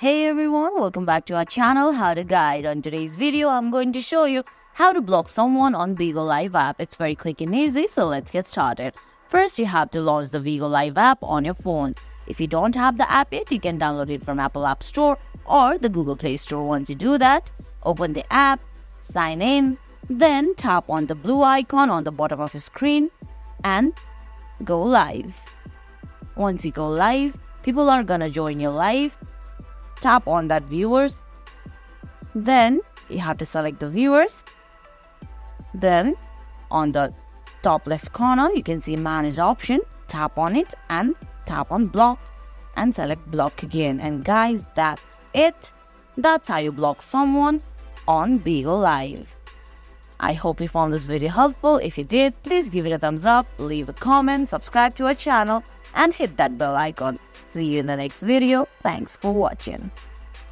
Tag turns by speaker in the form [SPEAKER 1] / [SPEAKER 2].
[SPEAKER 1] Hey everyone, welcome back to our channel How to Guide. On today's video, I'm going to show you how to block someone on Bigo Live app. It's very quick and easy, so let's get started. First, you have to launch the Bigo Live app on your phone. If you don't have the app yet, you can download it from Apple App Store or the Google Play Store. Once you do that, open the app, sign in, then tap on the blue icon on the bottom of your screen and go live. Once you go live, people are gonna join your live. Tap on that viewers, then you have to select the viewers. Then on the top left corner you can see manage option, tap on it and tap on block and select block again. And guys, that's it. That's how you block someone on Bigo Live. I hope you found this video helpful. If you did, please give it a thumbs up, leave a comment, subscribe to our channel and hit that bell icon. See you in the next video. Thanks for watching.